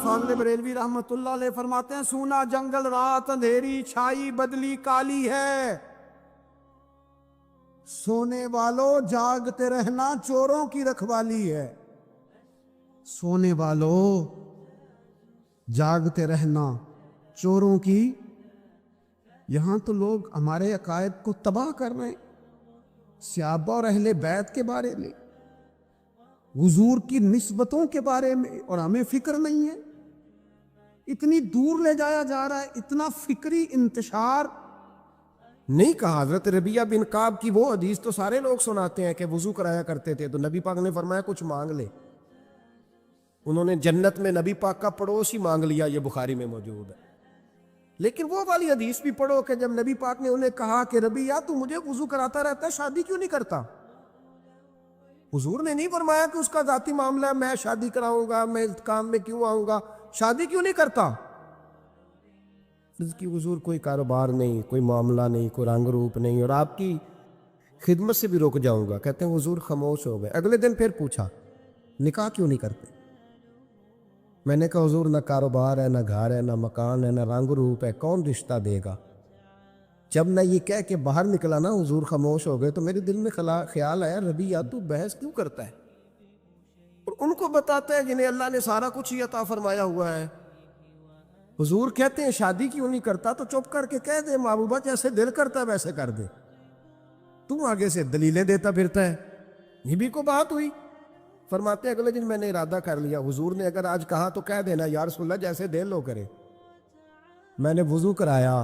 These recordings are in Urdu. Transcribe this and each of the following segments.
فاضل بریلوی رحمت اللہ علیہ فرماتے ہیں سونا جنگل رات اندھیری چھائی بدلی کالی ہے، سونے والوں جاگتے رہنا چوروں کی رکھوالی ہے۔ سونے والوں جاگتے رہنا چوروں کی، یہاں تو لوگ ہمارے عقائد کو تباہ کر رہے ہیں، صحابہ اور اہل بیت کے بارے میں، حضور کی نسبتوں کے بارے میں، اور ہمیں فکر نہیں ہے۔ اتنی دور لے جایا جا رہا ہے، اتنا فکری انتشار نہیں کہا۔ حضرت ربیعہ بن کعب کی وہ حدیث تو سارے لوگ سناتے ہیں کہ وضو کرایا کرتے تھے تو نبی پاک نے فرمایا کچھ مانگ لے، انہوں نے جنت میں نبی پاک کا پڑوس ہی مانگ لیا، یہ بخاری میں موجود ہے۔ لیکن وہ والی حدیث بھی پڑھو کہ جب نبی پاک نے انہیں کہا کہ ربیعہ تو مجھے وضو کراتا رہتا ہے، شادی کیوں نہیں کرتا؟ حضور نے نہیں فرمایا کہ اس کا ذاتی معاملہ ہے، میں شادی کراؤں گا، میں اس کام میں کیوں آؤں گا، شادی کیوں نہیں کرتا؟ اس کی حضور کوئی کاروبار نہیں، کوئی معاملہ نہیں، کوئی رنگ روپ نہیں، اور آپ کی خدمت سے بھی رک جاؤں گا۔ کہتے ہیں حضور خاموش ہو گئے۔ اگلے دن پھر پوچھا نکاح کیوں نہیں کرتے؟ میں نے کہا حضور نہ کاروبار ہے، نہ گھر ہے، نہ مکان ہے، نہ رنگ روپ ہے، کون رشتہ دے گا؟ جب میں یہ کہہ کے باہر نکلا نا حضور خاموش ہو گئے، تو میرے دل میں خیال آیا ربیعہ تو بحث کیوں کرتا ہے؟ اور ان کو بتاتا ہے جنہیں اللہ نے سارا کچھ ہی عطا فرمایا ہوا ہے۔ حضور کہتے ہیں شادی کیوں نہیں کرتا؟ تو چپ کر کے کہہ دے محبوبہ جیسے دل کرتا ہے ویسے کر دے، تم آگے سے دلیلیں دیتا پھرتا ہے۔ یہ بھی کو بات ہوئی۔ فرماتے ہیں اگلے دن میں نے ارادہ کر لیا، حضور نے اگر آج کہا تو کہہ دینا یا رسول اللہ جیسے دل لو کرے۔ میں نے وضو کرایا،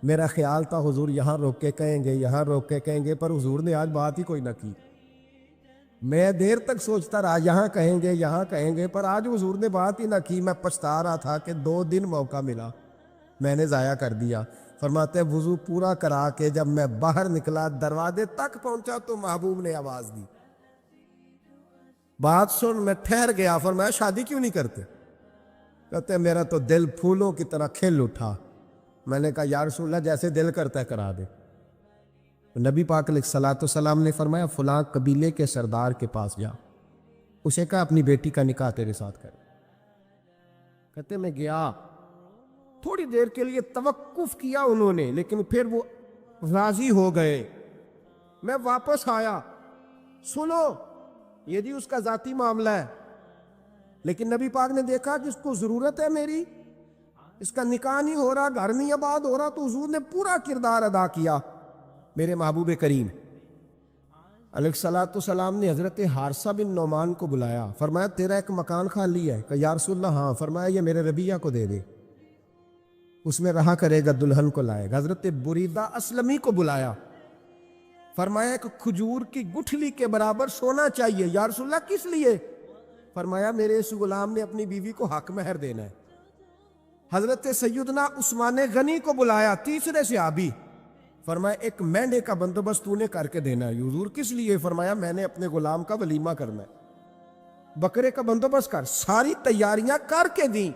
میرا خیال تھا حضور یہاں روک کے کہیں گے، یہاں روک کے کہیں گے، پر حضور نے آج بات ہی کوئی نہ کی۔ میں دیر تک سوچتا رہا یہاں کہیں گے، یہاں کہیں گے، پر آج حضور نے بات ہی نہ کی۔ میں پچھتا رہا تھا کہ 2 دن موقع ملا، میں نے ضائع کر دیا۔ فرماتے ہیں وضو پورا کرا کے جب میں باہر نکلا، دروازے تک پہنچا تو محبوب نے آواز دی، بات سن۔ میں ٹھہر گیا، فرمایا شادی کیوں نہیں کرتے؟ کہتے ہیں میرا تو دل پھولوں کی طرح کھل اٹھا۔ میں نے کہا یا رسول اللہ جیسے دل کرتا ہے کرا دے۔ نبی پاک علیہ الصلوۃ والسلام نے فرمایا فلاں قبیلے کے سردار کے پاس جا، اسے کہا اپنی بیٹی کا نکاح تیرے ساتھ کر۔ کہتے میں گیا، تھوڑی دیر کے لیے توقف کیا انہوں نے، لیکن پھر وہ راضی ہو گئے۔ میں واپس آیا، سنو یہ جی اس کا ذاتی معاملہ ہے، لیکن نبی پاک نے دیکھا کہ اس کو ضرورت ہے میری، اس کا نکاح نہیں ہو رہا، گھر نہیں آباد ہو رہا، تو حضور نے پورا کردار ادا کیا۔ میرے محبوب کریم علیہ الصلوۃ والسلام نے حضرت حارثہ بن نعمان کو بلایا، فرمایا تیرا ایک مکان خالی ہے؟ کہ یا رسول اللہ ہاں۔ فرمایا یہ میرے ربیعہ کو دے دے، اس میں رہا کرے گا، دلہن کو لائے گا۔ حضرت بریدہ اسلمی کو بلایا، فرمایا ایک کھجور کی گٹھلی کے برابر سونا چاہیے۔ یا رسول اللہ کس لیے؟ فرمایا میرے اس غلام نے اپنی بیوی کو حق مہر دینا ہے۔ حضرت سیدنا عثمان غنی کو بلایا، تیسرے صحابی، فرمایا ایک مینڈے کا بندوبست تو نے کر کے دینا ہے۔ حضور کس لیے؟ فرمایا میں نے اپنے غلام کا ولیمہ کرنا ہے، بکرے کا بندوبست کر۔ ساری تیاریاں کر کے دیں۔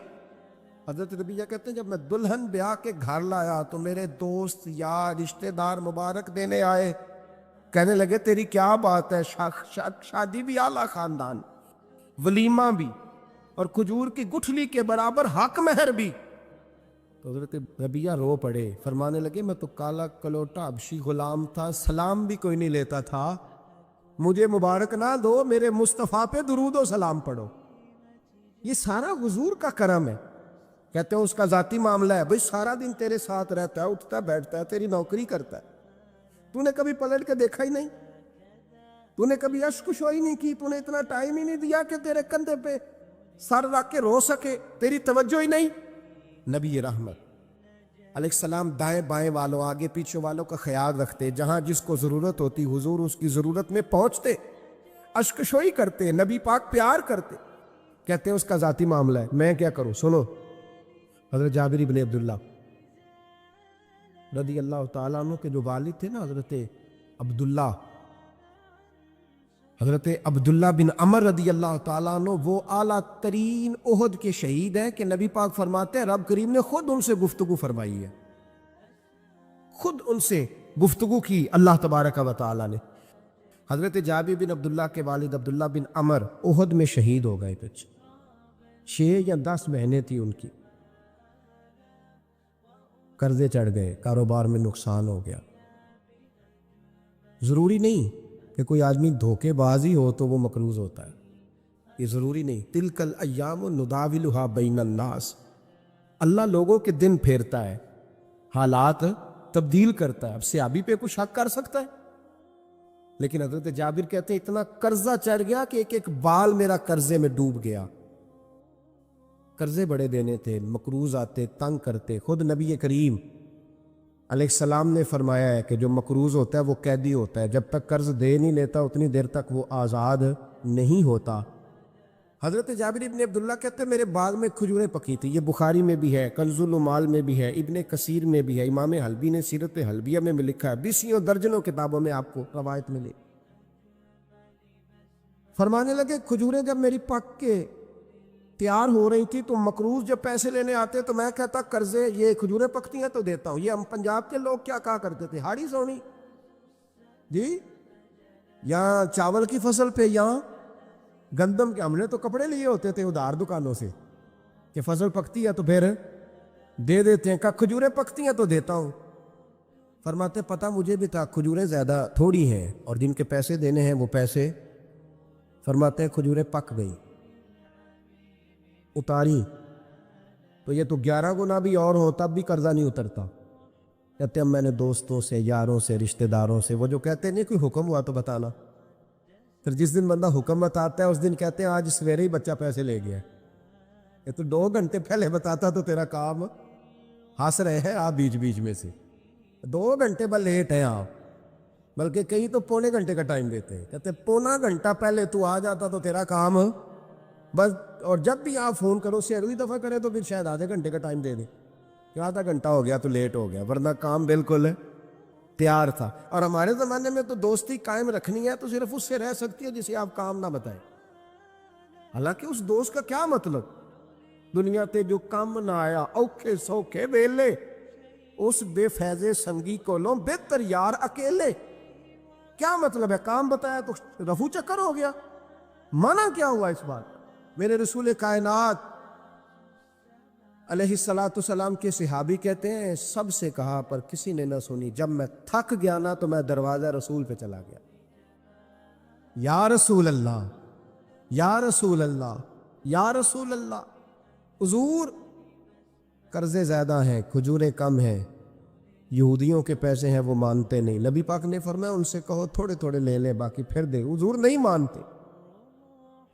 حضرت ربیعہ کہتے ہیں جب میں دلہن بیاہ کے گھر لایا تو میرے دوست یار رشتہ دار مبارک دینے آئے، کہنے لگے تیری کیا بات ہے، شادی بھی اعلیٰ خاندان، ولیمہ بھی، اور کھجور کی گٹھلی کے برابر حق مہر بھی۔ تو حضرت ربیعہ رو پڑے، فرمانے لگے میں تو کالا کلوٹا حبشی غلام تھا، سلام بھی کوئی نہیں لیتا تھا، مجھے مبارک نہ دو، میرے مصطفیٰ پہ درود و سلام پڑھو۔ یہ سارا حضور کا کرم ہے۔ کہتے ہیں اس کا ذاتی معاملہ ہے، بھئی سارا دن تیرے ساتھ رہتا ہے، اٹھتا بیٹھتا ہے، تیری نوکری کرتا ہے، تو نے کبھی پلٹ کے دیکھا ہی نہیں، تو نے کبھی اشک شوئی نہیں کی، تو نے اتنا ٹائم ہی نہیں دیا کہ تیرے کندھے پہ سر رکھ کے رو سکے، تیری توجہ ہی نہیں۔ نبی رحمت علیہ السلام دائیں بائیں والوں، آگے پیچھے والوں کا خیال رکھتے، جہاں جس کو ضرورت ہوتی حضور اس کی ضرورت میں پہنچتے، اشک شوئی کرتے، نبی پاک پیار کرتے۔ کہتے ہیں اس کا ذاتی معاملہ ہے، میں کیا کروں؟ سنو، حضرت جابر بن عبداللہ رضی اللہ تعالیٰ عنہ کے جو والد تھے نا حضرت عبداللہ بن عمر رضی اللہ تعالیٰ عنہ، وہ اعلیٰ ترین احد کے شہید ہیں کہ نبی پاک فرماتے ہیں رب کریم نے خود ان سے گفتگو فرمائی ہے، خود ان سے گفتگو کی اللہ تبارک و تعالیٰ نے۔ حضرت جابر بن عبداللہ کے والد عبداللہ بن عمر احد میں شہید ہو گئے۔ 6 یا 10 مہینے تھی ان کی، قرضے چڑھ گئے، کاروبار میں نقصان ہو گیا۔ ضروری نہیں کہ کوئی آدمی دھوکے باز ہی ہو تو وہ مقروض ہوتا ہے، یہ ضروری نہیں۔ تلک الایام نداولھا بین الناس، اللہ لوگوں کے دن پھیرتا ہے، حالات تبدیل کرتا ہے۔ اب صحابی پہ کچھ شک کر سکتا ہے؟ لیکن حضرت جابر کہتے ہیں اتنا قرضہ چڑھ گیا کہ ایک ایک بال میرا قرضے میں ڈوب گیا۔ قرضے بڑے دینے تھے، مقروض آتے، تنگ کرتے۔ خود نبی کریم علیہ السلام نے فرمایا ہے کہ جو مقروض ہوتا ہے وہ قیدی ہوتا ہے، جب تک قرض دے نہیں لیتا اتنی دیر تک وہ آزاد نہیں ہوتا۔ حضرت جابر ابن عبداللہ کہتے ہیں میرے باغ میں کھجوریں پکی تھی، یہ بخاری میں بھی ہے، کنز العمال میں بھی ہے، ابن کثیر میں بھی ہے، امام حلبی نے سیرت حلبیہ میں بھی لکھا ہے، بیسیوں درجنوں کتابوں میں آپ کو روایت ملے۔ فرمانے لگے کھجوریں جب میری پک کے تیار ہو رہی تھی تو مقروض جب پیسے لینے آتے تو میں کہتا قرضے یہ کھجوریں پکتی ہیں تو دیتا ہوں۔ یہ ہم پنجاب کے لوگ کیا کہا کرتے تھے، ہاڑی سونی جی، یہاں چاول کی فصل پہ، یہاں گندم کے، ہم نے تو کپڑے لیے ہوتے تھے ادھار دکانوں سے کہ فصل پکتی ہے تو پھر دے دیتے ہیں، کہ کھجوریں پکتی ہیں تو دیتا ہوں۔ فرماتے پتہ مجھے بھی تھا کھجوریں زیادہ تھوڑی ہیں اور جن کے پیسے دینے ہیں وہ پیسے، فرماتے ہیں کھجوریں پک گئی، اتاری تو یہ تو 11 گنا بھی اور ہو تب بھی قرضہ نہیں اترتا۔ کہتے ہیں میں نے دوستوں سے، یاروں سے، رشتہ داروں سے، وہ جو کہتے ہیں نہیں کوئی حکم ہوا تو بتانا، پھر جس دن بندہ حکم بتاتا ہے اس دن کہتے ہیں آج سویرے ہی بچہ پیسے لے گیا، یہ تو 2 گھنٹے پہلے بتاتا تو تیرا کام، ہنس رہے ہیں آپ بیچ بیچ میں سے، 2 گھنٹے بس لیٹ ہیں آپ، بلکہ کئی تو پونے گھنٹے کا ٹائم دیتے ہیں، کہتے ہیں پونا گھنٹہ پہلے تو آ جاتا تو تیرا کام بس، اور جب بھی آپ فون کرو سے اگلی دفعہ کریں تو پھر شاید آدھے گھنٹے کا ٹائم دے دیں کہ آدھا گھنٹہ ہو گیا تو لیٹ ہو گیا، ورنہ کام بالکل تیار تھا۔ اور ہمارے زمانے میں تو دوستی قائم رکھنی ہے تو صرف اس سے رہ سکتی ہے جسے آپ کام نہ بتائیں، حالانکہ اس دوست کا کیا مطلب، دنیا تے جو کام نہ آیا اوکھے سوکھے ویلے، اس بے فیضے سنگی کولوں بہتر یار اکیلے، کیا مطلب ہے، کام بتایا تو رفو چکر ہو گیا، منع کیا ہوا اس بات۔ میرے رسول کائنات علیہ السلام کے صحابی کہتے ہیں سب سے کہا پر کسی نے نہ سنی، جب میں تھک گیا نا تو میں دروازہ رسول پہ چلا گیا، یا رسول اللہ، یا رسول اللہ، یا رسول اللہ، حضور قرضے زیادہ ہیں، کھجوریں کم ہیں، یہودیوں کے پیسے ہیں وہ مانتے نہیں، نبی پاک نے فرمایا ان سے کہو تھوڑے تھوڑے لے لیں باقی پھر دے، حضور نہیں مانتے۔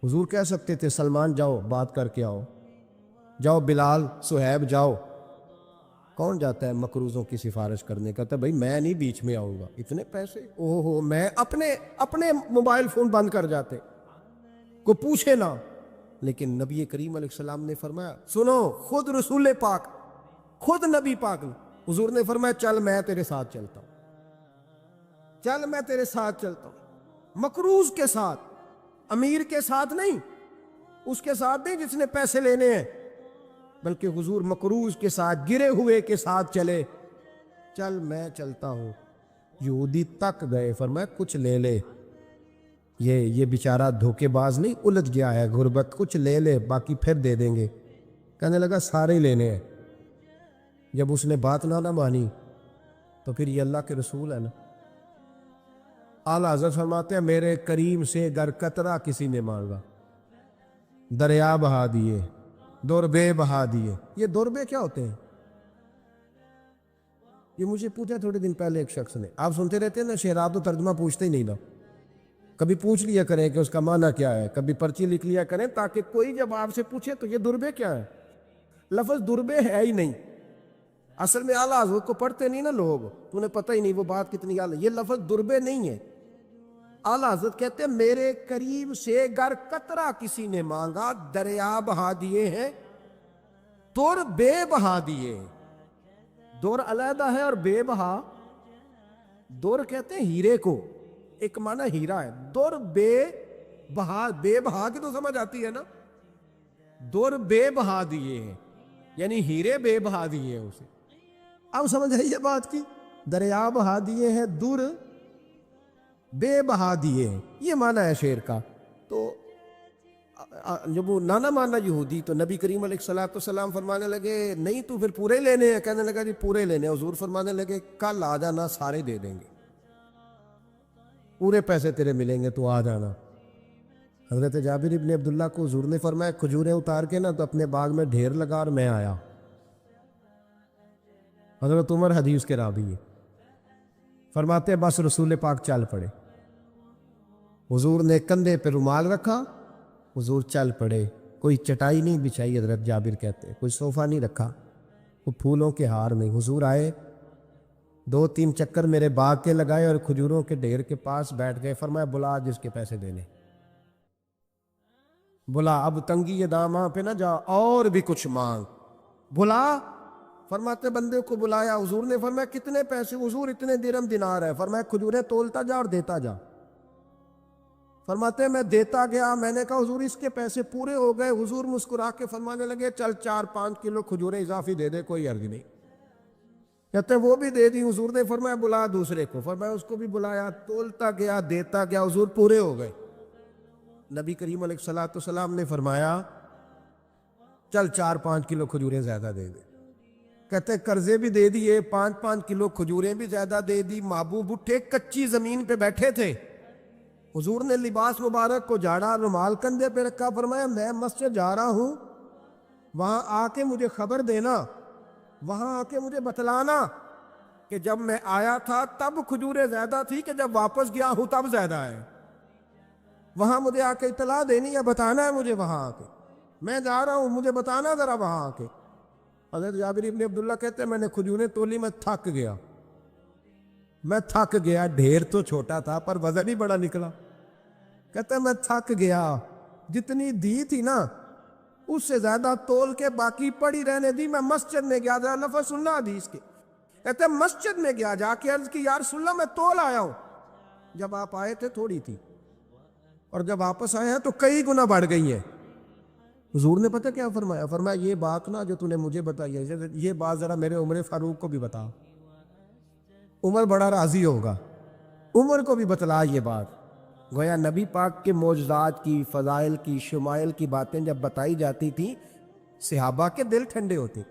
حضور کہہ سکتے تھے سلمان جاؤ بات کر کے آؤ، جاؤ بلال، صہیب جاؤ، کون جاتا ہے مقروضوں کی سفارش کرنے، کہتا ہے بھائی میں نہیں بیچ میں آؤں گا، اتنے پیسے اوہ ہو، میں اپنے موبائل فون بند کر جاتے، کو پوچھے نہ۔ لیکن نبی کریم علیہ السلام نے فرمایا سنو، خود رسول پاک، خود نبی پاک نے، حضور نے فرمایا چل میں تیرے ساتھ چلتا ہوں، چل میں تیرے ساتھ چلتا ہوں، مقروض کے ساتھ، امیر کے ساتھ نہیں، اس کے ساتھ نہیں جس نے پیسے لینے ہیں، بلکہ حضور مقروض کے ساتھ، گرے ہوئے کے ساتھ چلے، چل میں چلتا ہوں۔ یہودی تک گئے، فرمایا کچھ لے لے، یہ بیچارہ دھوکے باز نہیں الجھ گیا ہے، غربت، کچھ لے لے باقی پھر دے دیں گے، کہنے لگا سارے ہی لینے ہیں۔ جب اس نے بات نہ مانی تو پھر یہ اللہ کے رسول ہے نا۔ اعلیٰ حضرت فرماتے ہیں میرے کریم سے گر قطرہ کسی نے مانگا، دریا بہا دیے، دوربے بہا دیے۔ یہ دوربے کیا ہوتے ہیں؟ یہ مجھے پوچھا تھوڑے دن پہلے ایک شخص نے، آپ سنتے رہتے ہیں نا شعر، آپ تو ترجمہ پوچھتے ہی نہیں نا، کبھی پوچھ لیا کریں کہ اس کا معنی کیا ہے، کبھی پرچی لکھ لیا کریں تاکہ کوئی جب آپ سے پوچھے تو یہ دوربے کیا ہے، لفظ دوربے ہے ہی نہیں، اصل میں اعلیٰ حضرت کو پڑھتے نہیں نا لوگ، تو انہیں پتہ ہی نہیں وہ بات کتنی اعلیٰ، یہ لفظ دوربے نہیں ہے۔ اعلیٰ حضرت کہتے ہیں میرے قریب سے گر قطرہ کسی نے مانگا، دریا بہا دیے ہیں، دور بے بہا دیے، دور علیحدہ ہے اور بے بہا، دور کہتے ہیں ہیرے کو، ایک معنی ہیرا ہے، دور بے بہا، بے بہا کی تو سمجھ آتی ہے نا، دور بے بہا دیے ہیں یعنی ہیرے بے بہا دیے ہیں اسے، اب سمجھ آئی یہ بات کی، دریا بہا دیے ہیں، دور بے بہا دیے ہیں، یہ معنی ہے شعر کا۔ تو جب وہ نانا مانا یہودی، تو نبی کریم علیہ الصلوۃ والسلام فرمانے لگے نہیں تو پھر پورے لینے ہیں؟ کہنے لگا جی پورے لینے ہیں۔ حضور فرمانے لگے کل آ جانا، سارے دے دیں گے، پورے پیسے تیرے ملیں گے، تو آ جانا۔ حضرت جابر ابن عبداللہ کو حضور نے فرمایا کھجوریں اتار کے نا تو اپنے باغ میں ڈھیر لگا اور میں آیا۔ حضرت عمر حدیث کے راوی ہے، فرماتے بس رسول پاک چل پڑے، حضور نے کندھے پہ رومال رکھا، حضور چل پڑے، کوئی چٹائی نہیں بچھائی، حضرت جابر کہتے ہیں کوئی صوفہ نہیں رکھا، وہ پھولوں کے ہار میں حضور آئے، 2-3 چکر میرے باغ کے لگائے اور کھجوروں کے ڈھیر کے پاس بیٹھ گئے۔ فرمایا بلا جس کے پیسے دینے، بلا، اب تنگی داماں پہ نہ جا، اور بھی کچھ مانگ، بلا۔ فرماتے بندے کو بلایا، حضور نے فرمایا کتنے پیسے؟ حضور اتنے درہم دینار ہے۔ فرمایا کھجوریں تولتا جا اور دیتا جا۔ فرماتے میں دیتا گیا، میں نے کہا حضور اس کے پیسے پورے ہو گئے۔ حضور مسکرا کے فرمانے لگے چل 4-5 کلو کھجوریں اضافی دے دے، کوئی عرض نہیں۔ کہتے وہ بھی دے دی۔ حضور نے فرمایا بلا دوسرے کو، فرمایا اس کو بھی بلایا، تولتا گیا، دیتا گیا، حضور پورے ہو گئے۔ نبی کریم علیہ الصلوۃ والسلام نے فرمایا چل 4-5 کلو کھجوریں زیادہ دے دے۔ کہتے قرضے بھی دے دیے، 5-5 کلو کھجوریں بھی زیادہ دے دی۔ محبوب اٹھے، کچی زمین پہ بیٹھے تھے، حضور نے لباس مبارک کو جھاڑا، رومال کندھے پہ رکھا، فرمایا میں مسجد جا رہا ہوں، وہاں آ کے مجھے خبر دینا، وہاں آ کے مجھے بتلانا کہ جب میں آیا تھا تب کھجوریں زیادہ تھی کہ جب واپس گیا ہوں تب زیادہ ہے۔ وہاں مجھے آ کے اطلاع دینی ہے، بتانا ہے مجھے، وہاں آ کے میں جا رہا ہوں، مجھے بتانا ذرا وہاں آ کے۔ حضرت جابر ابن عبداللہ کہتے ہیں میں نے کھجوریں تولی، میں تھک گیا، میں تھک گیا، ڈھیر تو چھوٹا تھا پر وزن ہی بڑا نکلا۔ کہتے ہیں میں تھک گیا، جتنی دی تھی نا اس سے زیادہ تول کے باقی پڑی رہنے دی۔ میں مسجد میں گیا، ذرا لفظ سننا حدیث کے، کہتے ہیں مسجد میں گیا، جا کے عرض کی یا رسول اللہ میں تول آیا ہوں، جب آپ آئے تھے تھوڑی تھی اور جب واپس آئے ہیں تو کئی گنا بڑھ گئی ہیں۔ حضور نے پتہ کیا فرمایا؟ فرمایا یہ بات نا جو تو نے مجھے بتائی ہے، یہ بات ذرا میرے عمر فاروق کو بھی بتا، عمر بڑا راضی ہوگا، عمر کو بھی بتلا یہ بات۔ گویا نبی پاک کے معجزات کی، فضائل کی، شمائل کی باتیں جب بتائی جاتی تھیں صحابہ کے دل ٹھنڈے ہوتے۔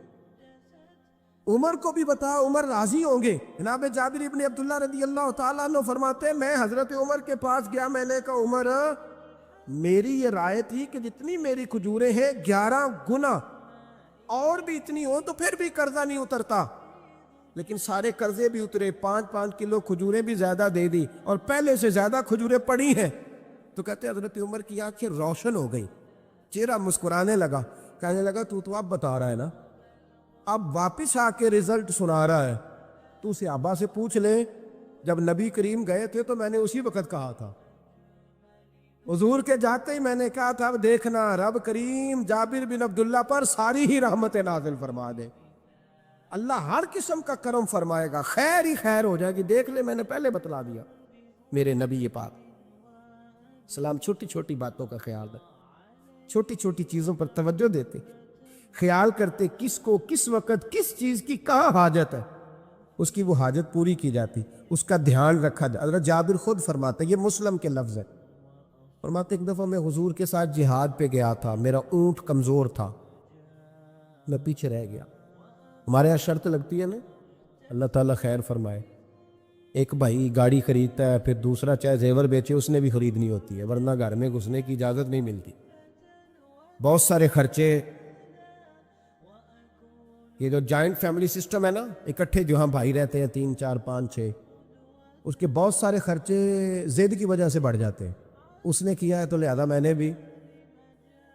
عمر کو بھی بتا، عمر راضی ہوں گے۔ جناب جابر ابن عبداللہ رضی اللہ تعالیٰ عنہ فرماتے ہیں میں حضرت عمر کے پاس گیا، میں نے کہا عمر میری یہ رائے تھی کہ جتنی میری کھجوریں ہیں 11 گنا اور بھی اتنی ہو تو پھر بھی قرضہ نہیں اترتا، لیکن سارے قرضے بھی اترے، 5-5 کلو کھجوریں بھی زیادہ دے دی اور پہلے سے زیادہ کھجوریں پڑی ہیں۔ تو کہتے ہیں حضرت عمر کی آنکھیں روشن ہو گئی، چہرہ مسکرانے لگا، کہنے لگا تو اب بتا رہا ہے نا، اب واپس آ کے رزلٹ سنا رہا ہے، تو صحابہ سے پوچھ لے جب نبی کریم گئے تھے تو میں نے اسی وقت کہا تھا، حضور کے جاتے ہی میں نے کہا تھا اب دیکھنا رب کریم جابر بن عبداللہ پر ساری ہی رحمتیں نازل فرما دے، اللہ ہر قسم کا کرم فرمائے گا، خیر ہی خیر ہو جائے گی، دیکھ لے میں نے پہلے بتلا دیا۔ میرے نبی پاک سلام چھوٹی چھوٹی باتوں کا خیال رکھتے، چھوٹی چھوٹی چیزوں پر توجہ دیتے، خیال کرتے کس کو کس وقت کس چیز کی کہاں حاجت ہے، اس کی وہ حاجت پوری کی جاتی، اس کا دھیان رکھا جاتا۔ حضرت جابر خود فرماتے، یہ مسلم کے لفظ ہے، فرماتے ایک دفعہ میں حضور کے ساتھ جہاد پہ گیا تھا، میرا اونٹ کمزور تھا، میں پیچھے رہ گیا۔ ہمارے یہاں شرط لگتی ہے نا، اللہ تعالیٰ خیر فرمائے، ایک بھائی گاڑی خریدتا ہے پھر دوسرا چاہے زیور بیچے اس نے بھی خریدنی ہوتی ہے، ورنہ گھر میں گھسنے کی اجازت نہیں ملتی، بہت سارے خرچے۔ یہ جو جوائنٹ فیملی سسٹم ہے نا، اکٹھے جو ہاں بھائی رہتے ہیں 3 4 5 6، اس کے بہت سارے خرچے ضد کی وجہ سے بڑھ جاتے ہیں، اس نے کیا ہے تو لہذا میں نے بھی،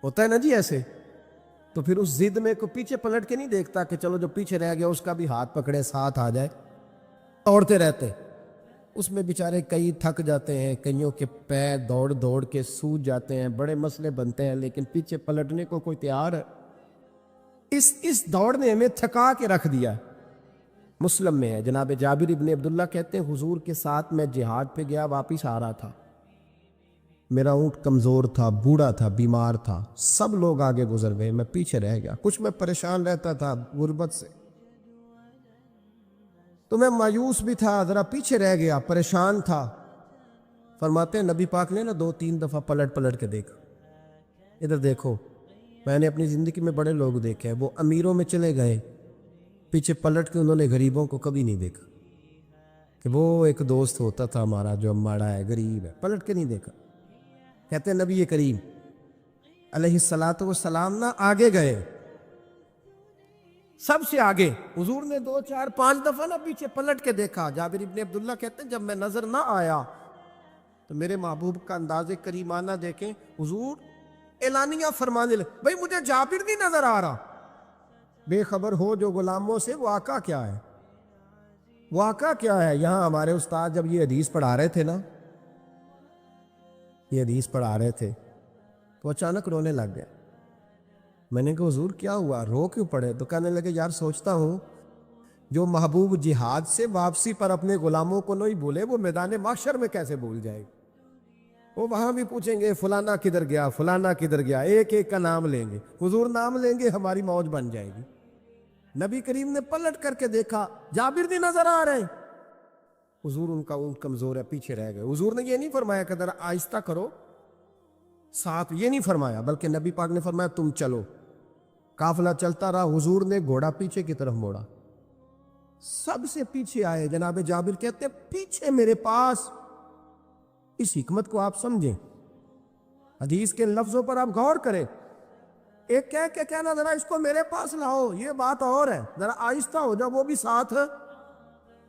ہوتا ہے نا جی ایسے، تو پھر اس ضد میں کو پیچھے پلٹ کے نہیں دیکھتا کہ چلو جو پیچھے رہ گیا اس کا بھی ہاتھ پکڑے ساتھ آ جائے، دوڑتے رہتے، اس میں بیچارے کئی تھک جاتے ہیں، کئیوں کے پیر دوڑ دوڑ کے سوج جاتے ہیں، بڑے مسئلے بنتے ہیں، لیکن پیچھے پلٹنے کو کوئی تیار ہے؟ اس دوڑ نے ہمیں تھکا کے رکھ دیا۔ مسلم میں ہے، جناب جابر ابن عبداللہ کہتے ہیں حضور کے ساتھ میں جہاد پہ گیا، واپس آ رہا تھا، میرا اونٹ کمزور تھا، بوڑھا تھا، بیمار تھا، سب لوگ آگے گزر گئے، میں پیچھے رہ گیا، کچھ میں پریشان رہتا تھا غربت سے، تو میں مایوس بھی تھا، ذرا پیچھے رہ گیا، پریشان تھا۔ فرماتے ہیں نبی پاک نے نا 2-3 دفعہ پلٹ پلٹ کے دیکھا، ادھر دیکھو، میں نے اپنی زندگی میں بڑے لوگ دیکھے ہیں، وہ امیروں میں چلے گئے، پیچھے پلٹ کے انہوں نے غریبوں کو کبھی نہیں دیکھا کہ وہ ایک دوست ہوتا تھا ہمارا جو ماڑا ہے، غریب ہے، پلٹ کے نہیں دیکھا۔ کہتے ہیں نبی کریم علیہ الصلاۃ والسلام نہ آگے گئے، سب سے آگے، حضور نے 2 4 5 دفعہ نہ پیچھے پلٹ کے دیکھا۔ جابر ابن عبداللہ کہتے ہیں جب میں نظر نہ آیا تو میرے محبوب کا انداز کریمانہ دیکھیں، حضور اعلانیہ فرمانے لگے، بھئی مجھے جابر نہیں نظر آ رہا۔ بے خبر ہو جو غلاموں سے، واقعہ کیا ہے؟ واقعہ کیا ہے؟ یہاں ہمارے استاد جب یہ حدیث پڑھا رہے تھے نا، یہ حدیث پڑھا رہے تھے تو اچانک رونے لگ گئے۔ میں نے کہا حضور کیا ہوا، رو کیوں پڑے؟ تو کہنے لگے یار سوچتا ہوں جو محبوب جہاد سے واپسی پر اپنے غلاموں کو نہیں بھولے، وہ میدان محشر میں کیسے بھول جائے؟ وہ وہاں بھی پوچھیں گے فلانا کدھر گیا، فلانا کدھر گیا، ایک ایک کا نام لیں گے، حضور نام لیں گے ہماری موج بن جائے گی۔ نبی کریم نے پلٹ کر کے دیکھا، جابر نہیں نظر آ رہے، حضور ان کا اونٹ کمزور ہے، پیچھے رہ گئے۔ حضور نے یہ نہیں فرمایا کہ ذرا آہستہ کرو ساتھ، یہ نہیں فرمایا، بلکہ نبی پاک نے فرمایا تم چلو۔ قافلہ چلتا رہا، حضور نے گھوڑا پیچھے کی طرف موڑا، سب سے پیچھے آئے۔ جناب جابر کہتے ہیں پیچھے میرے پاس۔ اس حکمت کو آپ سمجھیں، حدیث کے لفظوں پر آپ غور کریں۔ ایک کہہ کے کہنا ذرا اس کو میرے پاس لاؤ، یہ بات اور ہے، ذرا آہستہ ہو جب وہ بھی ساتھ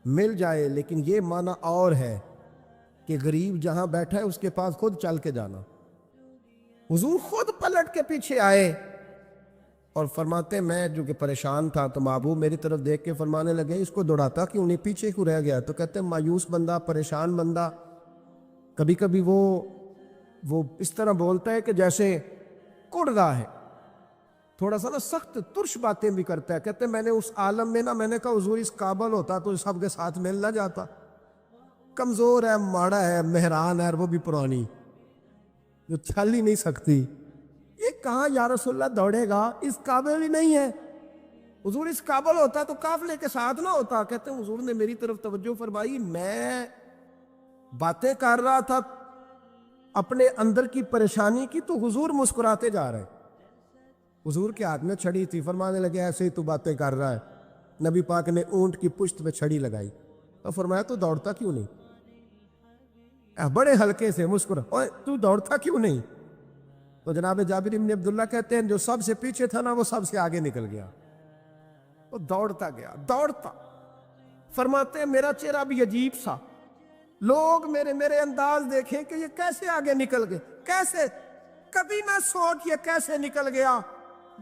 مل جائے، لیکن یہ معنی اور ہے کہ غریب جہاں بیٹھا ہے اس کے پاس خود چل کے جانا۔ حضور خود پلٹ کے پیچھے آئے اور فرماتے میں جو کہ پریشان تھا تو محبوب میری طرف دیکھ کے فرمانے لگے اس کو دوڑاتا کیوں نہیں، پیچھے کیوں رہ گیا؟ تو کہتے ہیں مایوس بندہ، پریشان بندہ کبھی کبھی وہ اس طرح بولتا ہے کہ جیسے کڑ رہا ہے، تھوڑا سا نا سخت ترش باتیں بھی کرتا ہے۔ کہتے ہیں میں نے اس عالم میں نا، میں نے کہا حضور اس قابل ہوتا تو سب کے ساتھ مل نہ جاتا، کمزور ہے، ماڑا ہے، مہران ہے، اور وہ بھی پرانی جو چل ہی نہیں سکتی، یہ کہاں یا رسول اللہ دوڑے گا، اس قابل ہی نہیں ہے۔ حضور اس قابل ہوتا تو قافلے کے ساتھ نہ ہوتا۔ کہتے ہیں حضور نے میری طرف توجہ فرمائی، میں باتیں کر رہا تھا اپنے اندر کی پریشانی کی تو حضور مسکراتے جا رہے۔ حضور کے ہاتھ میں چھڑی تھی، فرمانے لگے ایسے ہی تو باتیں کر رہا ہے۔ نبی پاک نے اونٹ کی پشت پہ چھڑی لگائی اور فرمایا تو دوڑتا کیوں نہیں؟ بڑے ہلکے سے مسکرا، اوے تو دوڑتا کیوں نہیں؟ تو جناب جابر بن عبداللہ کہتے ہیں جو سب سے پیچھے تھا نا وہ سب سے آگے نکل گیا، وہ دوڑتا گیا، دوڑتا۔ فرماتے ہیں میرا چہرہ بھی عجیب سا، لوگ میرے انداز دیکھیں کہ یہ کیسے آگے نکل گئے، کیسے، کبھی نہ سوچ یہ کیسے نکل گیا،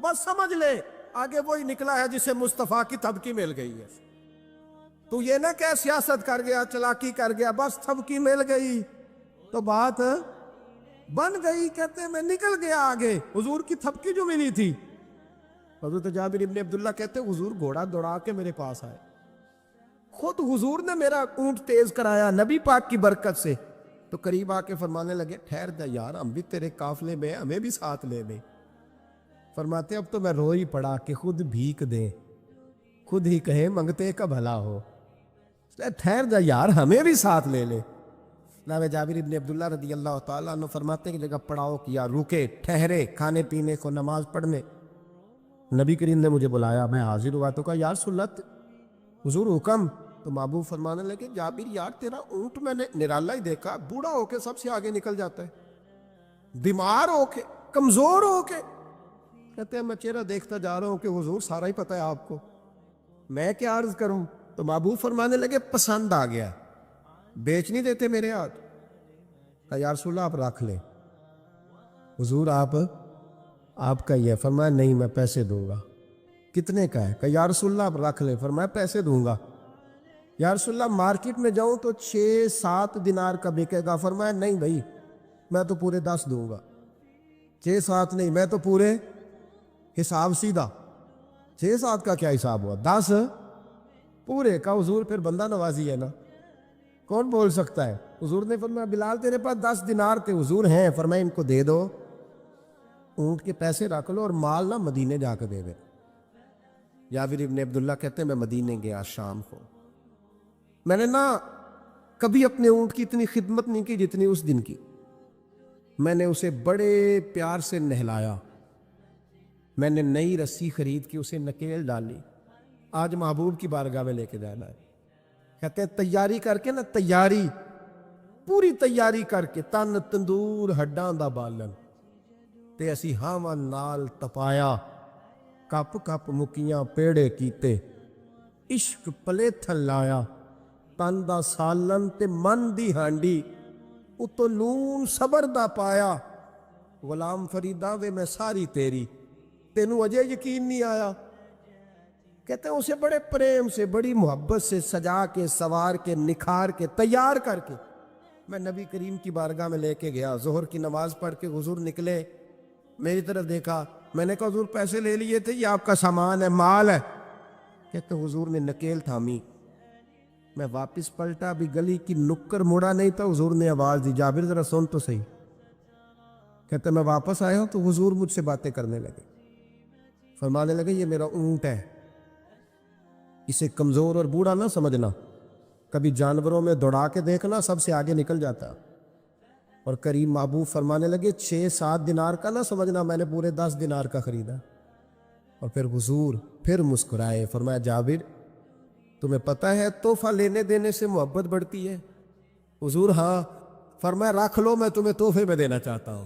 بس سمجھ لے آگے وہی نکلا ہے جسے مصطفیٰ کی تھبکی مل گئی ہے۔ تو یہ نہ کہ سیاست کر گیا، چلاکی کر گیا، بس تھبکی مل گئی تو بات بن گئی۔ کہتے ہیں میں نکل گیا آگے، حضور کی تھبکی جو ملی تھی۔ حضرت جابر ابن عبداللہ کہتے ہیں حضور گھوڑا دوڑا کے میرے پاس آئے، خود حضور نے میرا اونٹ تیز کرایا نبی پاک کی برکت سے۔ تو قریب آ کے فرمانے لگے ٹھہر جا یار، ہم بھی تیرے قافلے میں، ہمیں بھی ساتھ لے لے۔ فرماتے اب تو میں رو ہی پڑا کہ خود بھیک دے، خود ہی کہے منگتے کا بھلا ہو، ٹھہر جا یار ہمیں بھی ساتھ لے لے۔ جناب جابر ابن عبداللہ رضی اللہ تعالیٰ عنہ فرماتے ہیں کہ جگہ پڑاؤ کیا، رکے، ٹھہرے کھانے پینے کو، نماز پڑھنے۔ نبی کریم نے مجھے بلایا، میں حاضر ہوا تو کہا یا رسول اللہ حضور حکم؟ تو محبوب فرمانے لگے جابر یار تیرا اونٹ میں نے نرالا ہی دیکھا، بوڑھا ہو کے سب سے آگے نکل جاتا ہے، بیمار ہو کے، کمزور ہو کے۔ کہتے ہیں میں چہرہ دیکھتا جا رہا ہوں کہ حضور سارا ہی پتہ ہے آپ کو، میں کیا عرض کروں؟ تو محبوب فرمانے لگے پسند آ گیا، بیچ نہیں دیتے میرے ہاتھ؟ کہا یا رسول اللہ آپ رکھ لیں، حضور آپ کا یہ۔ فرمایا نہیں میں پیسے دوں گا۔ کتنے کا ہے؟ کہا یا رسول اللہ آپ رکھ لیں۔ فرمایا پیسے دوں گا۔ یا رسول اللہ مارکیٹ میں جاؤں تو 6-7 دینار کا بکے گا۔ فرمایا نہیں بھائی میں تو پورے 10 دوں گا، 6-7 نہیں، میں تو پورے حساب سیدھا، 6-7 کا کیا حساب ہوا، 10 پورے کا۔ حضور پھر بندہ نوازی ہے نا، کون بول سکتا ہے؟ حضور نے فرمایا بلال تیرے پاس 10 دینار تھے؟ حضور ہیں۔ فرمایا ان کو دے دو، اونٹ کے پیسے رکھ لو اور مال نہ مدینے جا کے دے دے۔ جابر ابن عبداللہ کہتے ہیں میں مدینے گیا شام کو، میں نے نا کبھی اپنے اونٹ کی اتنی خدمت نہیں کی جتنی اس دن کی۔ میں نے اسے بڑے پیار سے نہلایا، میں نے نئی رسی خرید کے اسے نکیل ڈالی، آج محبوب کی بارگاہ میں لے کے جانا ہے۔ کہتے ہیں تیاری کر کے نا، تیاری پوری تیاری کر کے، تن تندور ہڈاں دا بالن تے اسی ہاواں نال تپایا، کپ کپ مکیاں پیڑے کیتے، عشق پلیتھن لایا، تن دا سالن تے من دی ہانڈی، اتو نون صبر دا پایا، غلام فریدا وے میں ساری تیری، تینوں اجے یقین نہیں آیا۔ کہتے ہیں اسے بڑے پریم سے، بڑی محبت سے سجا کے، سوار کے، نکھار کے، تیار کر کے میں نبی کریم کی بارگاہ میں لے کے گیا۔ ظہر کی نماز پڑھ کے حضور نکلے، میری طرف دیکھا، میں نے کہا حضور پیسے لے لیے تھے، یہ آپ کا سامان ہے، مال ہے؟ کہتے حضور نے نکیل تھامی، میں واپس پلٹا، ابھی گلی کی نکر مڑا نہیں تھا، حضور نے آواز دی، جابر ذرا سن تو صحیح۔ کہتے میں واپس آیا ہوں تو حضور مجھ سے باتیں کرنے لگے، فرمانے لگے یہ میرا اونٹ ہے، اسے کمزور اور بوڑھا نہ سمجھنا، کبھی جانوروں میں دوڑا کے دیکھنا، سب سے آگے نکل جاتا۔ اور کریم محبوب فرمانے لگے 6-7 دینار کا نہ سمجھنا، میں نے پورے 10 دینار کا خریدا۔ اور پھر حضور پھر مسکرائے، فرمایا جابر تمہیں پتہ ہے تحفہ لینے دینے سے محبت بڑھتی ہے؟ حضور ہاں۔ فرمایا رکھ لو، میں تمہیں تحفے میں دینا چاہتا ہوں،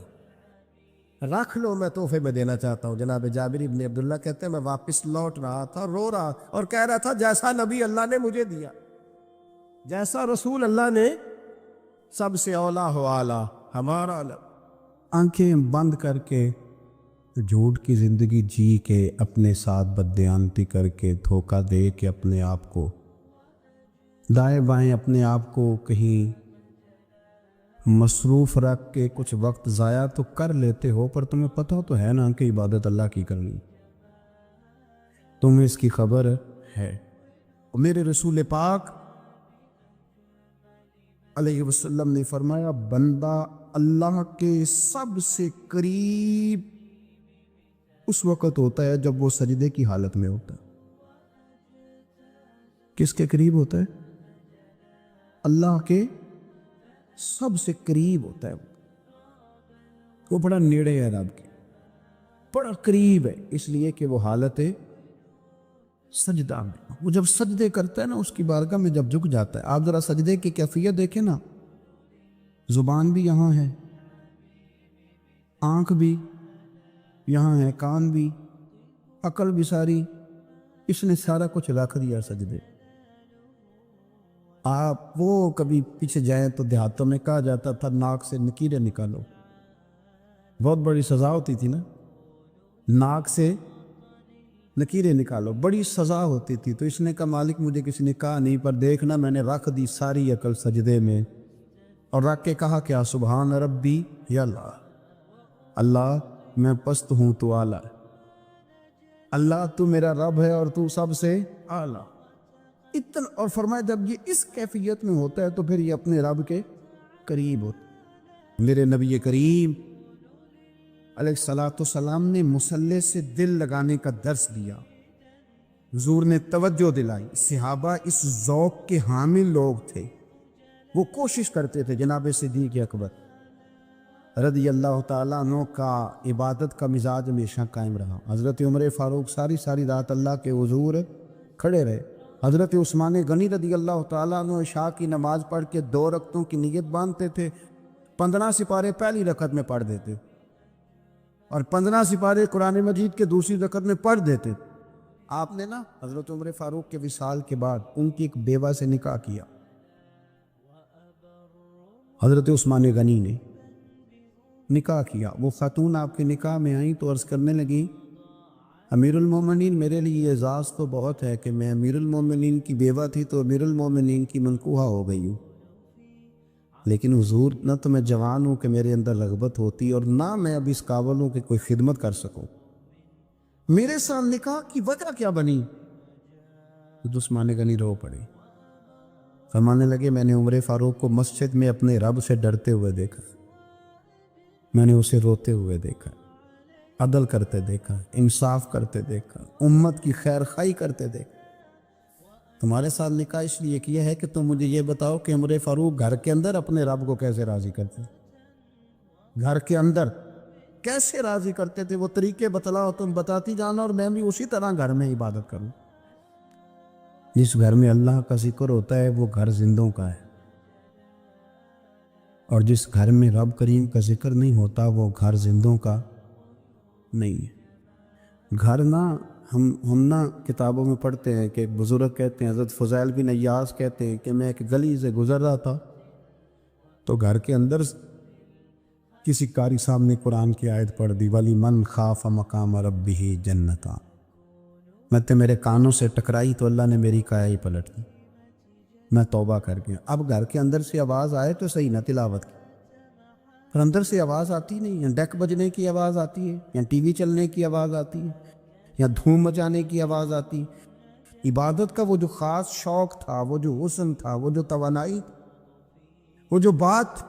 رکھ لو، میں تحفے میں دینا چاہتا ہوں۔ جناب جابر ابن عبداللہ کہتے ہیں میں واپس لوٹ رہا تھا، رو رہا اور کہہ رہا تھا جیسا نبی اللہ نے مجھے دیا، جیسا رسول اللہ نے، سب سے اولا ہو اعلیٰ ہمارا علم۔ آنکھیں بند کر کے جھوٹ کی زندگی جی کے، اپنے ساتھ بددیانتی کر کے، دھوکہ دے کے اپنے آپ کو، دائیں بائیں اپنے آپ کو کہیں مصروف رکھ کے کچھ وقت ضائع تو کر لیتے ہو، پر تمہیں پتہ تو ہے نا کہ عبادت اللہ کی کرنی، تمہیں اس کی خبر ہے۔ اور میرے رسول پاک علیہ وسلم نے فرمایا بندہ اللہ کے سب سے قریب اس وقت ہوتا ہے جب وہ سجدے کی حالت میں ہوتا ہے۔ کس کے قریب ہوتا ہے؟ اللہ کے سب سے قریب ہوتا ہے، وہ بڑا نیڑے ہے رب کے، بڑا قریب ہے، اس لیے کہ وہ حالت سجدہ میں، وہ جب سجدے کرتا ہے نا، اس کی بارگاہ میں جب جھک جاتا ہے۔ آپ ذرا سجدے کی کیفیت دیکھیں نا، زبان بھی یہاں ہے، آنکھ بھی یہاں ہے، کان بھی، عقل بھی ساری، اس نے سارا کچھ رکھ دیا سجدے۔ آپ وہ کبھی پیچھے جائیں تو دیہاتوں میں کہا جاتا تھا ناک سے نکیریں نکالو، بہت بڑی سزا ہوتی تھی نا، ناک سے نکیریں نکالو، بڑی سزا ہوتی تھی۔ تو اس نے کہا مالک مجھے کسی نے کہا نہیں، پر دیکھنا میں نے رکھ دی ساری عقل سجدے میں، اور رکھ کے کہا کیا سبحان ربی یا اللہ، اللہ میں پست ہوں تو اعلیٰ، اللہ تو میرا رب ہے اور تو سب سے اعلیٰ اتنا۔ اور فرمایا جب یہ اس کیفیت میں ہوتا ہے تو پھر یہ اپنے رب کے قریب ہوتا ہے۔ میرے نبی کریم علیہ الصلاۃ والسلام نے مصلی سے دل لگانے کا درس دیا، حضور نے توجہ دلائی، صحابہ اس ذوق کے حامل لوگ تھے، وہ کوشش کرتے تھے۔ جناب صدیق اکبر رضی اللہ تعالیٰ عنہ کا عبادت کا مزاج ہمیشہ قائم رہا۔ حضرت عمر فاروق ساری رات اللہ کے حضور کھڑے رہے۔ حضرت عثمان غنی رضی اللہ تعالیٰ عنہ عشاء کی نماز پڑھ کے 2 رکعتوں کی نیت باندھتے تھے، 15 سپارے پہلی رکعت میں پڑھ دیتے اور 15 سپارے قرآن مجید کے دوسری رکعت میں پڑھ دیتے۔ آپ نے نا حضرت عمر فاروق کے وصال کے بعد ان کی ایک بیوہ سے نکاح کیا، حضرت عثمان غنی نے نکاح کیا۔ وہ خاتون آپ کے نکاح میں آئیں تو عرض کرنے لگی امیر المومنین میرے لیے اعزاز تو بہت ہے کہ میں امیر المومنین کی بیوہ تھی تو امیر المومنین کی منکوحہ ہو گئی ہوں، لیکن حضور نہ تو میں جوان ہوں کہ میرے اندر رغبت ہوتی اور نہ میں اب اس قابل ہوں کہ کوئی خدمت کر سکوں، میرے ساتھ نکاح کی وجہ کیا بنی؟ عثمان غنی رو پڑے، فرمانے لگے میں نے عمر فاروق کو مسجد میں اپنے رب سے ڈرتے ہوئے دیکھا، میں نے اسے روتے ہوئے دیکھا، عدل کرتے دیکھا، انصاف کرتے دیکھا، امت کی خیر خواہی کرتے دیکھا۔ تمہارے ساتھ نکاح اس لیے کیا ہے کہ تم مجھے یہ بتاؤ کہ عمر فاروق گھر کے اندر اپنے رب کو کیسے راضی کرتے، گھر کے اندر کیسے راضی کرتے تھے، وہ طریقے بتلاؤ، تم بتاتی جانا اور میں بھی اسی طرح گھر میں عبادت کروں۔ جس گھر میں اللہ کا ذکر ہوتا ہے وہ گھر زندوں کا ہے، اور جس گھر میں رب کریم کا ذکر نہیں ہوتا وہ گھر زندوں کا نہیں ہے۔ گھر نہ ہم نہ کتابوں میں پڑھتے ہیں کہ بزرگ کہتے ہیں، حضرت فضیل بن ایاز کہتے ہیں کہ میں ایک گلی سے گزر رہا تھا تو گھر کے اندر کسی قاری صاحب نے قرآن کی آیت پڑھ دی، وَلِمَنْ خَافَ مَقَامَ رَبِّهِ جَنَّتَانِ۔ میں تو میرے کانوں سے ٹکرائی تو اللہ نے میری کایا ہی پلٹ دی، میں توبہ کر گیا۔ اب گھر کے اندر سے آواز آئے تو صحیح نہ تلاوت کی، پر اندر سے آواز آتی نہیں ہے، ڈیک بجنے کی آواز آتی ہے، یا ٹی وی چلنے کی آواز آتی ہے، یا دھوم مچانے کی آواز آتی ہے۔ عبادت کا وہ جو خاص شوق تھا، وہ جو حسن تھا، وہ جو توانائی، وہ جو بات۔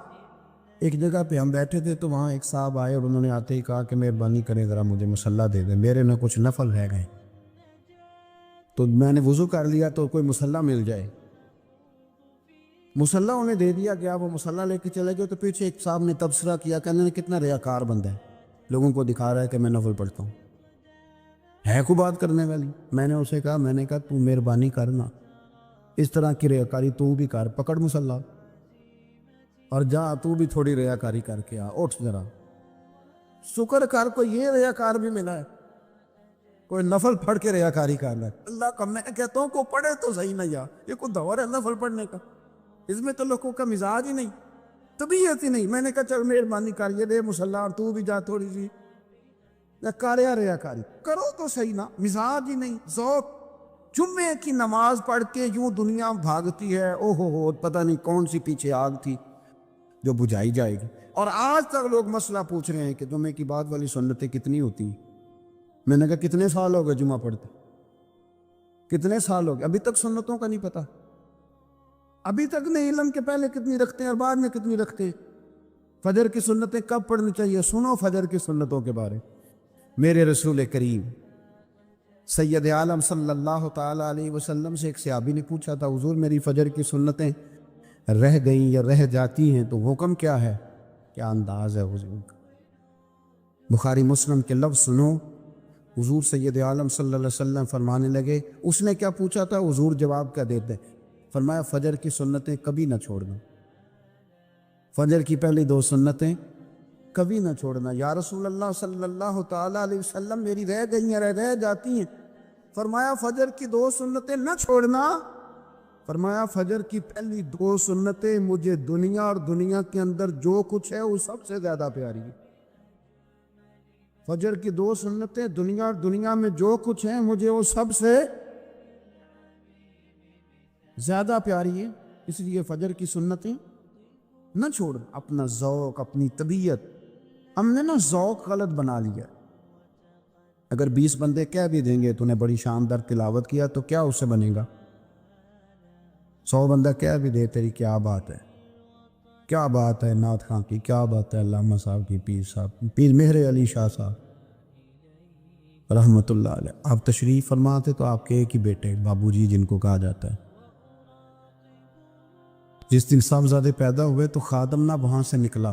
ایک جگہ پہ ہم بیٹھے تھے تو وہاں ایک صاحب آئے اور انہوں نے آتے ہی کہا کہ مہربانی کریں ذرا مجھے مصلی دے دیں، میرے میں کچھ نفل رہ گئے۔ تو میں نے وضو کر لیا تو کوئی مصلی مل جائے، مصلی انہیں دے دیا گیا، وہ مصلی لے کے چلے گئے۔ تو پیچھے ایک صاحب نے تبصرہ کیا کہ انہوں نے کتنا ریاکار بندہ ہے، لوگوں کو دکھا رہا ہے کہ میں نفل پڑھتا ہوں، ہے کو بات کرنے والی۔ میں نے اسے کہا، میں نے کہا تو مہربانی کرنا، اس طرح کی ریاکاری تو بھی کر، پکڑ مصلی اور جا تو بھی تھوڑی ریاکاری کر کے آ، اٹھ ذرا شکر کر، کوئی یہ ریاکار بھی ملا ہے، کوئی نفل پڑھ کے ریاکاری کر رہا ہے۔ اللہ کا میں کہتا ہوں کو پڑھے تو صحیح نہ، یا یہ کوئی دور ہے نفل پڑھنے کا؟ اس میں تو لوگوں کا مزاج ہی نہیں، طبیعت ہی نہیں۔ میں نے کہا چل مہربانی کر یہ دے مصلی اور تو بھی جا تھوڑی سی کاریا ریاکاری کرو تو صحیح نا، مزاج ہی نہیں، ذوق۔ جمعے کی نماز پڑھ کے یوں دنیا بھاگتی ہے، او ہو پتہ نہیں کون سی پیچھے آگ تھی جو بجھائی جائے گی۔ اور آج تک لوگ مسئلہ پوچھ رہے ہیں کہ جمعے کی بعد والی سنتیں کتنی ہوتی ہیں۔ میں نے کہا کتنے سال ہو گئے جمعہ پڑھتے، کتنے سال ہو گئے، ابھی تک سنتوں کا نہیں پتہ، ابھی تک نہیں علم کے پہلے کتنی رکھتے ہیں اور بعد میں کتنی رکھتے ہیں۔ فجر کی سنتیں کب پڑھنی چاہیے؟ سنو فجر کی سنتوں کے بارے۔ میرے رسول کریم سید عالم صلی اللہ تعالیٰ علیہ وسلم سے ایک صحابی نے پوچھا تھا، حضور میری فجر کی سنتیں رہ گئیں یا رہ جاتی ہیں تو حکم کیا ہے؟ کیا انداز ہے حضور کا، بخاری مسلم کے لفظ سنو۔ حضور سید عالم صلی اللہ علیہ وسلم فرمانے لگے، اس نے کیا پوچھا تھا؟ حضور جواب کیا دیتے؟ فرمایا فجر کی سنتیں کبھی نہ چھوڑنا، فجر کی پہلی 2 سنتیں کبھی نہ چھوڑنا۔ یا رسول اللہ صلی اللہ تعالیٰ علیہ وسلم میری رہ گئی ہیں، رہ جاتی ہیں۔ فرمایا فجر کی 2 سنتیں نہ چھوڑنا، فرمایا فجر کی پہلی 2 سنتیں مجھے دنیا اور دنیا کے اندر جو کچھ ہے وہ سب سے زیادہ پیاری ہے۔ فجر کی 2 سنتیں دنیا اور دنیا میں جو کچھ ہے مجھے وہ سب سے زیادہ پیاری ہے، اس لیے فجر کی سنتیں نہ چھوڑ۔ اپنا ذوق، اپنی طبیعت، ہم نے نا ذوق غلط بنا لیا۔ اگر 20 بندے کہہ بھی دیں گے تو نے بڑی شاندار تلاوت کیا تو کیا اس سے بنے گا؟ 100 بندہ کہہ بھی دے تیری کیا بات ہے، کیا بات ہے نعت خاں کی، کیا بات ہے علامہ صاحب کی، پیر صاحب کی، پیر مہر علی شاہ صاحب رحمۃ اللہ علیہ۔ آپ تشریف فرماتے تو آپ کے ایک ہی بیٹے بابو جی جن کو کہا جاتا ہے، جس دن صاحبزادے پیدا ہوئے تو خادم نہ وہاں سے نکلا۔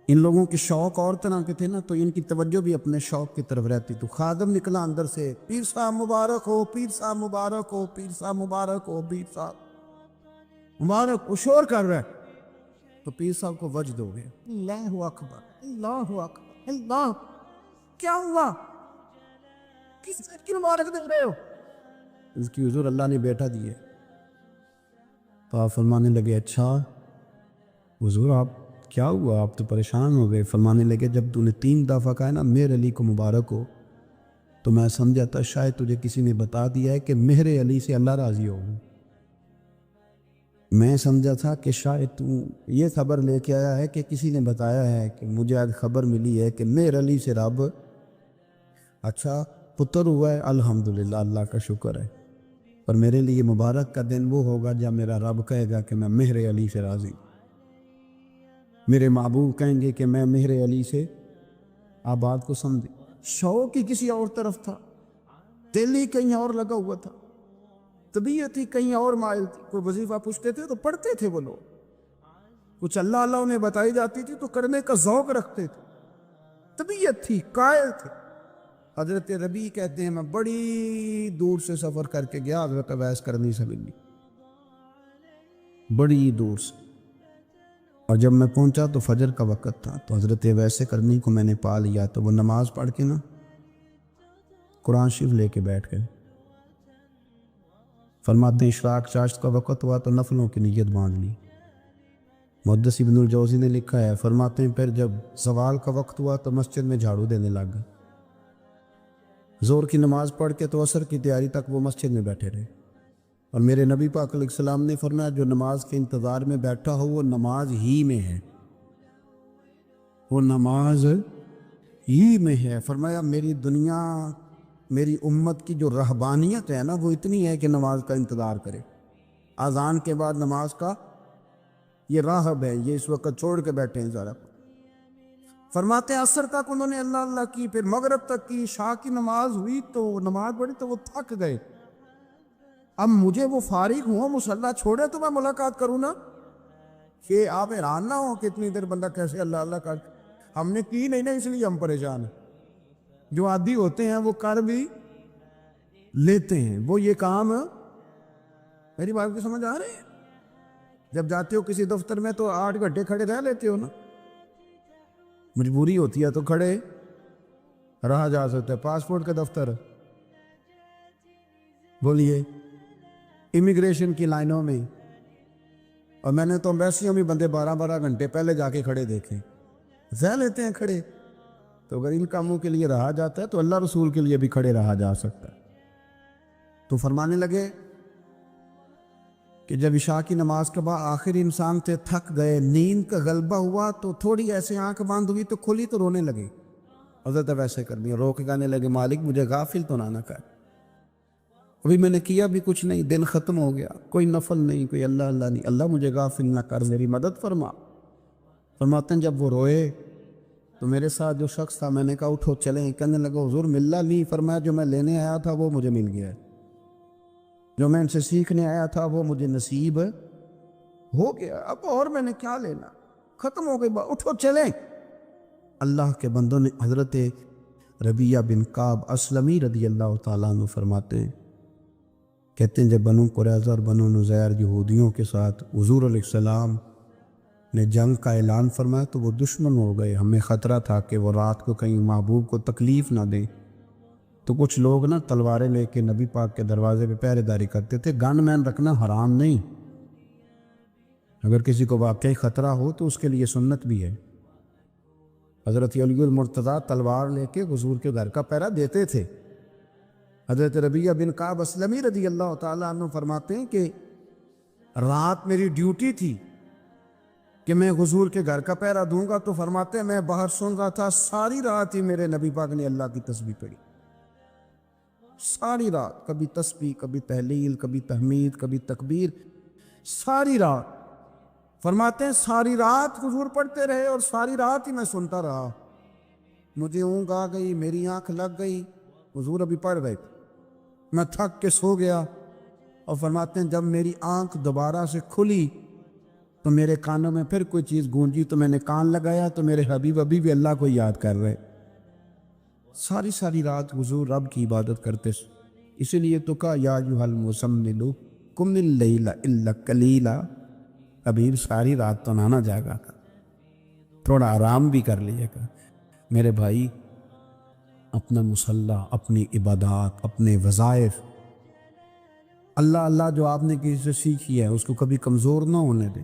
ان لوگوں کے شوق اور طرح کے تھے نا، تو ان کی توجہ بھی اپنے شوق کی طرف رہتی، تو خادم نکلا اندر سے، پیر صاحب مبارک ہو، پیر صاحب مبارک ہو، پیر صاحب مبارک ہو، پیر صاحب مبارک، وہ شور کر رہا ہے۔ تو پیر صاحب کو وجد ہو گیا، اللہ اکبر، اللہ اکبر، اللہ، کیا ہوا؟ کس چیز کی مبارک دے رہے ہو؟ اس کی حضور اللہ نے بیٹا دیے۔ تو آپ فرمانے لگے اچھا حضور آپ کیا ہوا، آپ تو پریشان ہو گئے۔ فرمانے لگے جب تو نے 3 دفعہ کہا نا مہر علی کو مبارک ہو تو میں سمجھا تھا شاید تجھے کسی نے بتا دیا ہے کہ مہر علی سے اللہ راضی ہو۔ میں سمجھا تھا کہ شاید تو یہ خبر لے کے آیا ہے کہ کسی نے بتایا ہے کہ مجھے آج خبر ملی ہے کہ مہر علی سے رب، اچھا پتر ہوا ہے، الحمدللہ اللہ کا شکر ہے، پر میرے لیے مبارک کا دن وہ ہوگا جب میرا رب کہے گا کہ میں مہر علی سے راضی، میرے محبوب کہیں گے کہ میں مہر علی سے۔ آپ بات کو سمجھیں، شوق ہی کسی اور طرف تھا، دل ہی کہیں اور لگا ہوا تھا، طبیعت ہی کہیں اور مائل تھی۔ کوئی وظیفہ پوچھتے تھے تو پڑھتے تھے وہ لوگ، کچھ اللہ اللہ انہیں بتائی جاتی تھی تو کرنے کا ذوق رکھتے تھے، طبیعت تھی، قائل تھے۔ حضرت ربیع کہتے ہیں میں بڑی دور سے سفر کر کے گیا حضرت اویس کرنی سے ملنی، بڑی دور سے، اور جب میں پہنچا تو فجر کا وقت تھا، تو حضرت اویس کرنی کو میں نے پا لیا، تو وہ نماز پڑھ کے نا قرآن شریف لے کے بیٹھ گئے۔ فرماتے ہیں اشراق چاشت کا وقت ہوا تو نفلوں کی نیت باندھ لی۔ محدث ابن الجوزی نے لکھا ہے، فرماتے ہیں پھر جب زوال کا وقت ہوا تو مسجد میں جھاڑو دینے لگ گئے۔ زور کی نماز پڑھ کے تو عصر کی تیاری تک وہ مسجد میں بیٹھے رہے، اور میرے نبی پاک علیہ السلام نے فرمایا جو نماز کے انتظار میں بیٹھا ہو وہ نماز ہی میں ہے، وہ نماز ہی میں ہے۔ فرمایا میری دنیا، میری امت کی جو رہبانیت ہے نا وہ اتنی ہے کہ نماز کا انتظار کرے، اذان کے بعد نماز کا یہ راہب ہے، یہ اس وقت چھوڑ کے بیٹھے ہیں ذرا۔ فرماتے ہیں عصر تک انہوں نے اللہ اللہ کی، پھر مغرب تک کی، عشاء کی نماز ہوئی تو نماز پڑھی تو وہ تھک گئے۔ اب مجھے وہ فارغ ہوں، مصلی چھوڑے تو میں ملاقات کروں نا، کہ آپ حیران نہ ہو کہ اتنی دیر بندہ کیسے اللہ اللہ کر، ہم نے کی نہیں نا اس لیے ہم پریشان ہیں۔ جو عادی ہوتے ہیں وہ کر بھی لیتے ہیں، وہ یہ کام، میری بات کی سمجھ آ رہی ہے؟ جب جاتے ہو کسی دفتر میں تو 8 گھنٹے کھڑے رہ لیتے ہو نا، مجبوری ہوتی ہے تو کھڑے رہا جا سکتا ہے۔ پاسپورٹ کا دفتر، بولیے، امیگریشن کی لائنوں میں، اور میں نے تو ایمبیسیوں میں بندے 12 گھنٹے پہلے جا کے کھڑے دیکھے، رہ لیتے ہیں کھڑے۔ تو اگر ان کاموں کے لیے رہا جاتا ہے تو اللہ رسول کے لیے بھی کھڑے رہا جا سکتا ہے۔ تو فرمانے لگے کہ جب عشاء کی نماز کے بعد آخر انسان تھے، تھک گئے، نیند کا غلبہ ہوا تو تھوڑی ایسے آنکھ بند ہوئی تو کھلی تو رونے لگے۔ حضرت ویسے کر دیا، رو کے کہنے لگے مالک مجھے غافل تو نہ کر، ابھی میں نے کیا بھی کچھ نہیں، دن ختم ہو گیا، کوئی نفل نہیں، کوئی اللہ اللہ نہیں، اللہ مجھے غافل نہ کر، میری مدد فرما۔ فرماتے ہیں جب وہ روئے تو میرے ساتھ جو شخص تھا میں نے کہا اٹھو چلیں، کہنے لگا حضور ملا نہیں، فرمایا جو میں لینے آیا تھا وہ مجھے مل گیا ہے، جو میں ان سے سیکھنے آیا تھا وہ مجھے نصیب ہو گیا، اب اور میں نے کیا لینا، ختم ہو گئی بات، اٹھو چلیں۔ اللہ کے بندوں نے حضرت ربیعہ بن کعب اسلمی رضی اللہ تعالیٰ عنہ فرماتے ہیں، کہتے ہیں جب بنو قریظہ اور بنو نذیر یہودیوں کے ساتھ حضور علیہ السلام نے جنگ کا اعلان فرمایا تو وہ دشمن ہو گئے، ہمیں خطرہ تھا کہ وہ رات کو کہیں محبوب کو تکلیف نہ دیں، تو کچھ لوگ نا تلواریں لے کے نبی پاک کے دروازے پہ پہرے داری کرتے تھے۔ گن مین رکھنا حرام نہیں، اگر کسی کو واقعی خطرہ ہو تو اس کے لیے سنت بھی ہے۔ حضرت علی المرتضیٰ تلوار لے کے حضور کے گھر کا پہرا دیتے تھے۔ حضرت ربیعہ بن کعب اسلمی رضی اللہ تعالیٰ عنہ فرماتے ہیں کہ رات میری ڈیوٹی تھی کہ میں حضور کے گھر کا پہرا دوں گا، تو فرماتے ہیں میں باہر سن رہا تھا، ساری رات ہی میرے نبی پاک نے اللہ کی تسبیح پڑھی، ساری رات، کبھی تسبیح، کبھی تہلیل، کبھی تحمید، کبھی تکبیر، ساری رات۔ فرماتے ہیں ساری رات حضور پڑھتے رہے اور ساری رات ہی میں سنتا رہا، مجھے اونگ آ گئی، میری آنکھ لگ گئی، حضور ابھی پڑھ رہے تھے، میں تھک کے سو گیا۔ اور فرماتے ہیں جب میری آنکھ دوبارہ سے کھلی تو میرے کانوں میں پھر کوئی چیز گونجی، تو میں نے کان لگایا تو میرے حبیب ابھی بھی اللہ کو یاد کر رہے، ساری رات حضور رب کی عبادت کرتے۔ اسی لیے تو کہا یا ایھا المزمل قم اللیل الا قلیلا، ابھی ساری رات تو نہ جاگا تھا، تھوڑا آرام بھی کر لیے گا۔ میرے بھائی اپنا مصلی، اپنی عبادات، اپنے وظائف، اللہ اللہ جو آپ نے کسی سے سیکھی ہے اس کو کبھی کمزور نہ ہونے دیں۔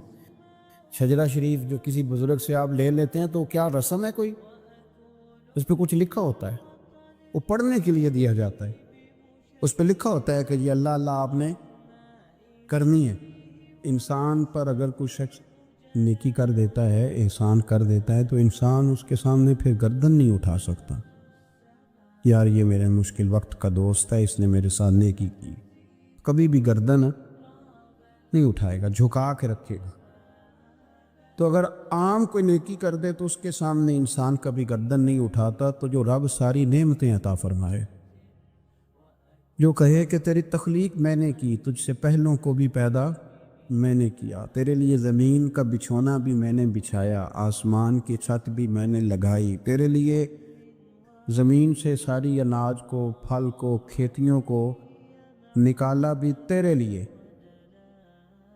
شجرہ شریف جو کسی بزرگ سے آپ لے لیتے ہیں تو کیا رسم ہے کوئی؟ اس پہ کچھ لکھا ہوتا ہے، وہ پڑھنے کے لیے دیا جاتا ہے، اس پہ لکھا ہوتا ہے کہ یہ اللہ اللہ آپ نے کرنی ہے۔ انسان پر اگر کوئی شخص نیکی کر دیتا ہے، احسان کر دیتا ہے، تو انسان اس کے سامنے پھر گردن نہیں اٹھا سکتا، یار یہ میرے مشکل وقت کا دوست ہے، اس نے میرے ساتھ نیکی کی، کبھی بھی گردن نہیں اٹھائے گا، جھکا کے رکھے گا۔ تو اگر عام کوئی نیکی کر دے تو اس کے سامنے انسان کبھی گردن نہیں اٹھاتا، تو جو رب ساری نعمتیں عطا فرمائے، جو کہے کہ تیری تخلیق میں نے کی، تجھ سے پہلوں کو بھی پیدا میں نے کیا، تیرے لیے زمین کا بچھونا بھی میں نے بچھایا، آسمان کی چھت بھی میں نے لگائی، تیرے لیے زمین سے ساری اناج کو، پھل کو، کھیتیوں کو نکالا بھی تیرے لیے۔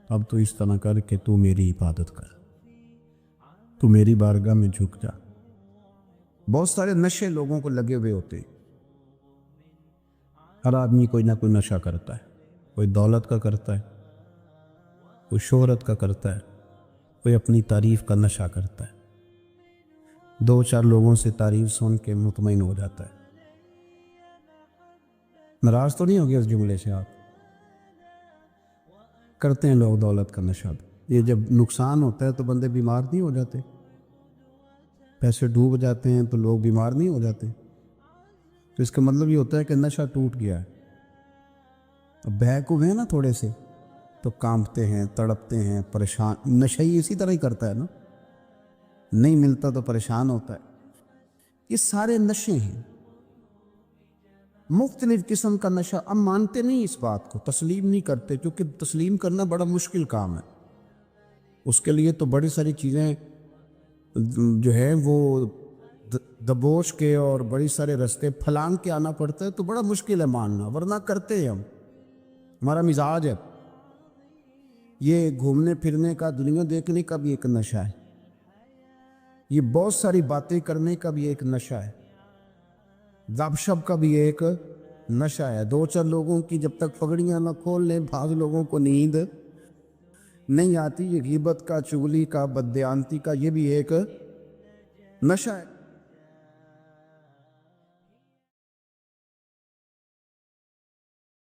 اب تو اس طرح کر کہ تو میری عبادت کر، تو میری بارگاہ میں جھک جا۔ بہت سارے نشے لوگوں کو لگے ہوئے ہوتے ہیں، ہر آدمی کوئی نہ کوئی نشہ کرتا ہے، کوئی دولت کا کرتا ہے، کوئی شہرت کا کرتا ہے، کوئی اپنی تعریف کا نشہ کرتا ہے، دو چار لوگوں سے تعریف سن کے مطمئن ہو جاتا ہے۔ ناراض تو نہیں ہو گیا اس جملے سے؟ آپ کرتے ہیں لوگ دولت کا نشہ بھی، یہ جب نقصان ہوتا ہے تو بندے بیمار نہیں ہو جاتے؟ پیسے ڈوب جاتے ہیں تو لوگ بیمار نہیں ہو جاتے؟ تو اس کا مطلب یہ ہوتا ہے کہ نشہ ٹوٹ گیا ہے۔ اب بہک ہوئے ہیں نا تھوڑے سے تو کانپتے ہیں، تڑپتے ہیں، پریشان۔ نشہ ہی اسی طرح ہی کرتا ہے نا، نہیں ملتا تو پریشان ہوتا ہے۔ یہ سارے نشے ہیں، مختلف قسم کا نشہ۔ ہم مانتے نہیں اس بات کو، تسلیم نہیں کرتے، کیونکہ تسلیم کرنا بڑا مشکل کام ہے۔ اس کے لیے تو بڑی ساری چیزیں جو ہے وہ دبوچ کے اور بڑی سارے رستے پھلانگ کے آنا پڑتا ہے، تو بڑا مشکل ہے ماننا، ورنہ کرتے ہیں ہم، ہمارا مزاج ہے۔ یہ گھومنے پھرنے کا، دنیا دیکھنے کا بھی ایک نشہ ہے، یہ بہت ساری باتیں کرنے کا بھی ایک نشہ ہے، گپ شپ کا بھی ایک نشہ ہے۔ دو چار لوگوں کی جب تک پگڑیاں نہ کھول لیں، بعض لوگوں کو نیند نہیں آتی۔ یہ غیبت کا، چغلی کا، بددیانتی کا، یہ بھی ایک نشہ ہے۔